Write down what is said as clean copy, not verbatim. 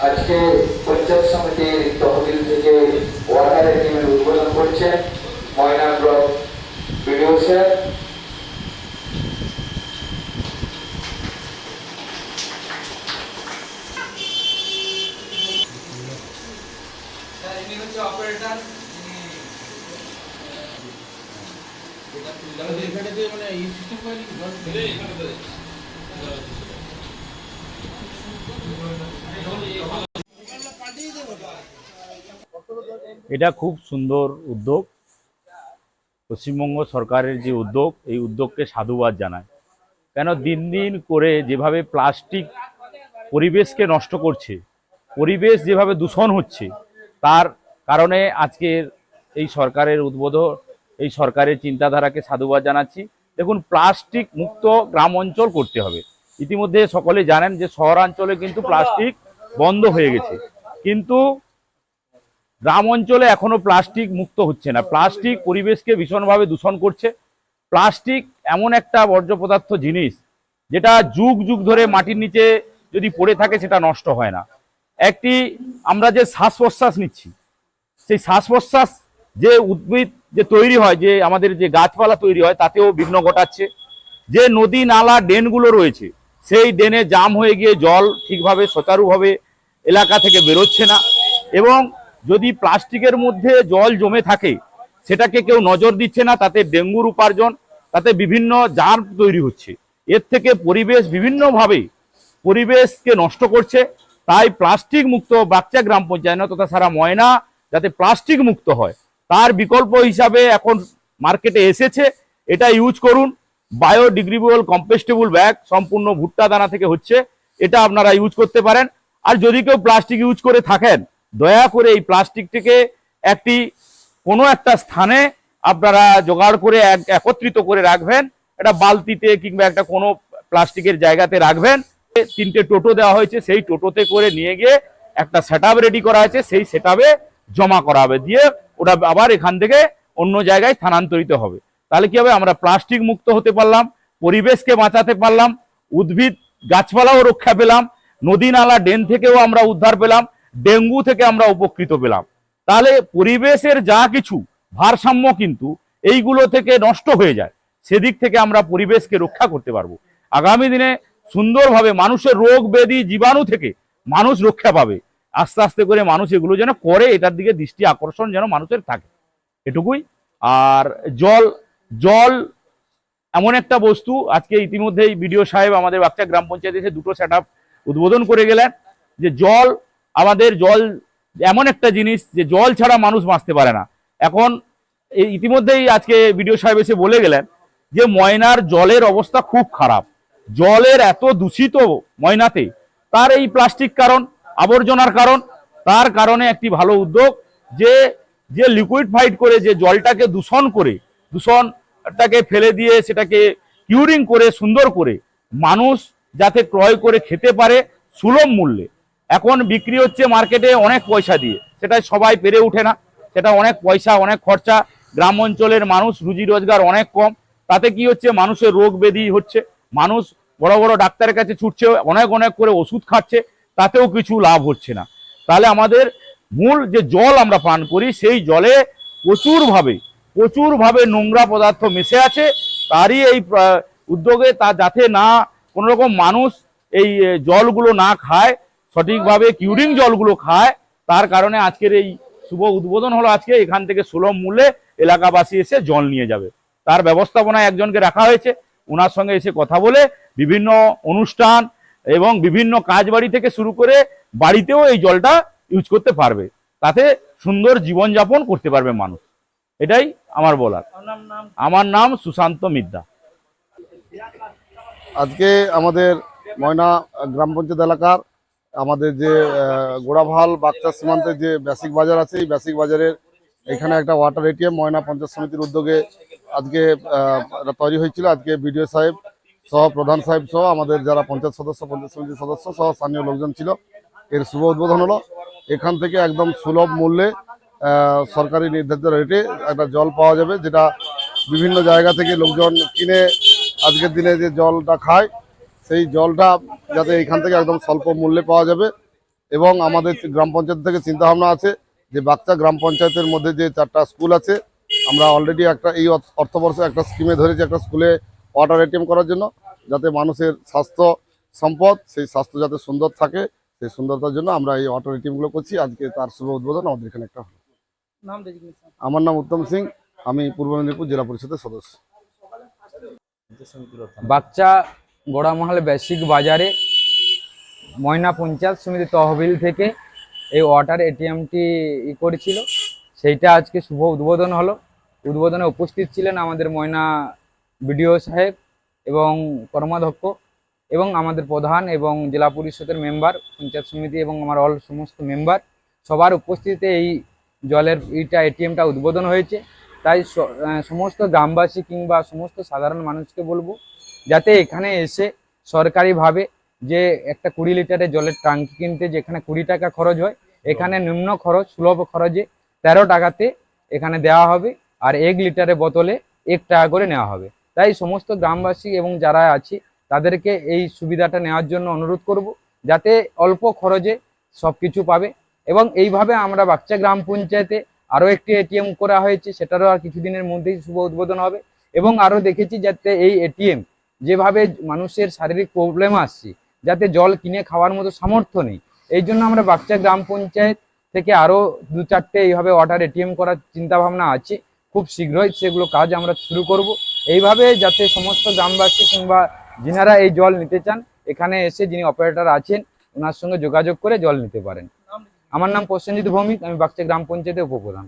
আজকে পঞ্চায়েত সমিতির তহবিল থেকে ওয়াটার এটিএমের উদ্বোধন করছেন ময়না ব্লক বিডিও স্যার। এটা খুব সুন্দর উদ্যোগ। পশ্চিমবঙ্গ সরকারের যে উদ্যোগ, এই উদ্যোগকে সাধুবাদ জানায়। কেন দিন দিন করে যেভাবে প্লাস্টিক পরিবেশকে নষ্ট করছে, পরিবেশ যেভাবে দূষণ হচ্ছে, তার কারণে আজকের এই সরকারের উদ্বোধন, এই সরকারের চিন্তাধারাকে সাধুবাদ জানাচ্ছি। দেখুন, প্লাস্টিক মুক্ত গ্রাম অঞ্চল করতে হবে। ইতিমধ্যে সকলে জানেন যে শহরাঞ্চলে কিন্তু প্লাস্টিক বন্ধ হয়ে গেছে, কিন্তু গ্রাম অঞ্চলে এখনো প্লাস্টিক মুক্ত হচ্ছে না। প্লাস্টিক পরিবেশকে ভীষণভাবে দূষণ করছে। প্লাস্টিক এমন একটা বর্জ্য পদার্থ জিনিস, যেটা যুগ যুগ ধরে মাটির নিচে যদি পড়ে থাকে সেটা নষ্ট হয় না। আমরা যে শ্বাস প্রশ্বাস নিচ্ছি, সেই শ্বাস প্রশ্বাস যে উদ্ভিদ যে তৈরি হয়, যে আমাদের যে গাছপালা তৈরি হয়, তাতেও বিঘ্ন ঘটাচ্ছে। যে নদী নালা ড্রেনগুলো রয়েছে, সেই ড্রেনে জাম হয়ে গিয়ে জল ঠিকভাবে সুচারুভাবে এলাকা থেকে বেরোচ্ছে না। এবং যদি প্লাস্টিকের মধ্যে জল জমে থাকে, সেটাকে কেউ নজর দিচ্ছে না, তাতে ডেঙ্গুর উপার্জন, তাতে বিভিন্ন জার্ম তৈরি হচ্ছে। এর থেকে পরিবেশ বিভিন্নভাবে পরিবেশকে নষ্ট করছে। তাই প্লাস্টিক মুক্ত বাচ্চা গ্রাম পঞ্চায়েত তথা সারা ময়না যাতে প্লাস্টিক মুক্ত হয়, তার বিকল্প হিসাবে এখন মার্কেটে এসেছে। এটা ইউজ করুন। বায়োডিগ্রেডেবল কম্পোস্টেবল ব্যাগ সম্পূর্ণ ভুট্টা দানা থেকে হচ্ছে, এটা আপনারা ইউজ করতে পারেন। আর যদি কেউ প্লাস্টিক ইউজ করে থাকেন, দয়া করে এই প্লাস্টিকটিকে কোনো একটা স্থানে আপনারা জোগাড় করে একত্রিত করে রাখবেন। একটা বালতিতে কিংবা একটা কোনো প্লাস্টিকের জায়গাতে রাখবেন। 3টে টোটো দেওয়া হয়েছে, সেই টোটোতে করে নিয়ে গিয়ে একটা সেটআপ রেডি করা আছে, সেই সেটআপে জমা করা হবে, দিয়ে ওটা আবার এখান থেকে অন্য জায়গায় স্থানান্তরিত হবে। তাহলে কি হবে, আমরা প্লাস্টিক মুক্ত হতে পারলাম, পরিবেশকে বাঁচাতে পারলাম, উদ্ভিদ গাছপালাও রক্ষা পেলাম, নদী নালা ড্রেন থেকেও আমরা উদ্ধার পেলাম, ডেঙ্গু থেকে আমরা উপকৃত পেলাম। তাহলে পরিবেশের যা কিছু ভারসাম্য কিন্তু এইগুলো থেকে নষ্ট হয়ে যায়, সেদিক থেকে আমরা পরিবেশকে রক্ষা করতে পারবো। আগামী দিনে সুন্দরভাবে মানুষের রোগ ব্যাধি জীবাণু থেকে মানুষ রক্ষা পাবে। আস্তে আস্তে করে মানুষ এগুলো যেন করে, এটার দিকে দৃষ্টি আকর্ষণ যেন মানুষের থাকে, এটুকুই। আর জল জল এমন একটা বস্তু, আজকে ইতিমধ্যেই বিডিও সাহেব আমাদের বাচ্চা গ্রাম পঞ্চায়েতে এসে 2টো সেটআপ উদ্বোধন করে গেলেন। যে জল এমন একটা জিনিস যে জল ছাড়া মানুষ বাঁচতে পারে না। এখন ইতিমধ্যেই আজকে বিডিও সাহেব এসে বলে গেলেন যে ময়নার জলের অবস্থা খুব খারাপ। জলের এত দূষিত ময়নাতে, তার এই প্লাস্টিক কারণ, আবর্জনার কারণ। তার কারণে একটি ভালো উদ্যোগ, যে যে লিকুইডফাইড করে যে জলটাকে দূষণটাকে ফেলে দিয়ে সেটাকে কিউরিং করে সুন্দর করে মানুষ যাতে ক্রয় করে খেতে পারে সুলভ মূল্যে। এখন বিক্রি হচ্ছে মার্কেটে অনেক পয়সা দিয়ে, সেটা সবাই পেরে ওঠে না, সেটা অনেক পয়সা, অনেক খরচা। গ্রাম অঞ্চলের মানুষ রুজি রোজগার অনেক কম, তাতে কি হচ্ছে, মানুষের রোগ ব্যাধি হচ্ছে, মানুষ বড় বড় ডাক্তারের কাছে ছুটছে, অনেক অনেক করে ওষুধ খাচ্ছে, তাতেও কিছু লাভ হচ্ছে না। তাহলে আমাদের মূল যে জল আমরা পান করি, সেই জলে প্রচুরভাবে নোংরা পদার্থ মিশে আছে। তারই এই উদ্যোগে, তা যাতে না কোনো রকম মানুষ এই জলগুলো না খায়, সঠিকভাবে কিউরিং জলগুলো খায়, তার কারণে আজকের এই শুভ উদ্বোধন হলো। আজকে এখান থেকে সুলভ মূল্যে এলাকাবাসী এসে জল নিয়ে যাবে, তার ব্যবস্থাপনায় একজনকে রাখা হয়েছে। ওনার সঙ্গে এসে কথা বলে বিভিন্ন অনুষ্ঠান এবং বিভিন্ন কাজ বাড়ি থেকে শুরু করে বাড়িতেও এই জলটা ইউজ করতে পারবে, তাতে সুন্দর জীবনযাপন করতে পারবে মানুষ। এটাই আমার বলার। আমার নাম সুশান্ত মিদ্দা। আজকে আমাদের ময়না গ্রাম পঞ্চায়েত এলাকার আমাদের যে গোড়াভাল বাচ্চা সীমান্তের যে বেসিক বাজার আছে, এই বেসিক বাজারের এখানে একটা ওয়াটার এটিএম ময়না পঞ্চায়েত সমিতির উদ্যোগে আজকে তৈরি হয়েছিল। আজকে বিডিও সাহেব সহ, প্রধান সাহেব সহ, আমাদের যারা পঞ্চায়েত সদস্য, পঞ্চায়েত সমিতির সদস্য সহ স্থানীয় লোকজন ছিল, এর শুভ উদ্বোধন হলো। এখান থেকে একদম সুলভ মূল্যে সরকারি নির্ধারিত রেটে একটা জল পাওয়া যাবে, যেটা বিভিন্ন জায়গা থেকে লোকজন কিনে আজকের দিনে যে জলটা খায়, সেই জলটা যাতে এখান থেকে একদম স্বল্প মূল্যে পাওয়া যাবে। এবং আমাদের গ্রাম পঞ্চায়েত থেকে চিন্তা ভাবনা আছে যে বাচ্চা গ্রাম পঞ্চায়েতের মধ্যে যে 4টা স্কুল আছে, আমরা অলরেডি একটা এই অর্থবর্ষে একটা স্কিমে ধরেছি একটা স্কুলে ওয়াটার এটিএম করার জন্য, যাতে মানুষের স্বাস্থ্য সম্পদ সেই স্বাস্থ্য যাতে সুন্দর থাকে, সেই সুন্দরতার জন্য আমরা এই ওয়াটার এটিএমগুলো করছি। আজকে তার শুভ উদ্বোধন আমাদের এখানে একটা হলো। আমার নাম উত্তম সিং, আমি পূর্ব মেদিনীপুর জেলা পরিষদের সদস্য। বাচ্চা গোড়ামহল বেসিক বাজারে ময়না পঞ্চায়েত সমিতি তহবিল থেকে এই ওয়াটার এটিএমটি করেছিল, সেইটা আজকে শুভ উদ্বোধন হলো। উদ্বোধনে উপস্থিত ছিলেন আমাদের ময়না বিডিও সাহেব এবং কর্মাধ্যক্ষ এবং আমাদের প্রধান এবং জেলা পরিষদের মেম্বার, পঞ্চায়েত সমিতি এবং আমার অল সমস্ত মেম্বার সবার উপস্থিতিতে এই জলের এটিএমটা উদ্বোধন হয়েছে। তাই সমস্ত গ্রামবাসী কিংবা সমস্ত সাধারণ মানুষকে বলবো যাতে এখানে এসে সরকারিভাবে যে একটা 20 লিটারের জলের ট্যাঙ্কি কিনতে যেখানে 20 টাকা খরচ হয়, এখানে নিম্ন খরচ সুলভ খরচে 13 টাকাতে এখানে দেওয়া হবে, আর 1 লিটারের বোতলে 1 টাকা করে নেওয়া হবে। তাই সমস্ত গ্রামবাসী এবং যারা আছে তাদেরকে এই সুবিধাটা নেওয়ার জন্য অনুরোধ করব, যাতে অল্প খরচে সব কিছু পাবে। এবং এইভাবে আমরা বাচ্চা গ্রাম পঞ্চায়েতে আরও একটি এটিএম করা হয়েছে, সেটারও আর কিছুদিনের মধ্যেই শুভ উদ্বোধন হবে। এবং আরও দেখেছি যাতে এই এটিএম যেভাবে মানুষের শারীরিক প্রবলেম আসছে, যাতে জল কিনে খাওয়ার মতো সামর্থ্য নেই, এই জন্য আমরা বাচ্চা গ্রাম পঞ্চায়েত থেকে আরও 2-4টে এইভাবে ওয়াটার এটিএম করার চিন্তাভাবনা আছে। খুব শীঘ্রই সেগুলো কাজ আমরা শুরু করব, এইভাবে যাতে সমস্ত গ্রামবাসী কিংবা যিনারা এই জল নিতে চান এখানে এসে যিনি অপারেটর আছেন ওনার সঙ্গে যোগাযোগ করে জল নিতে পারেন। আমার নাম প্রসেনজিৎ ভৌমিক, আমি বাচ্চা গ্রাম পঞ্চায়েতের উপপ্রধান।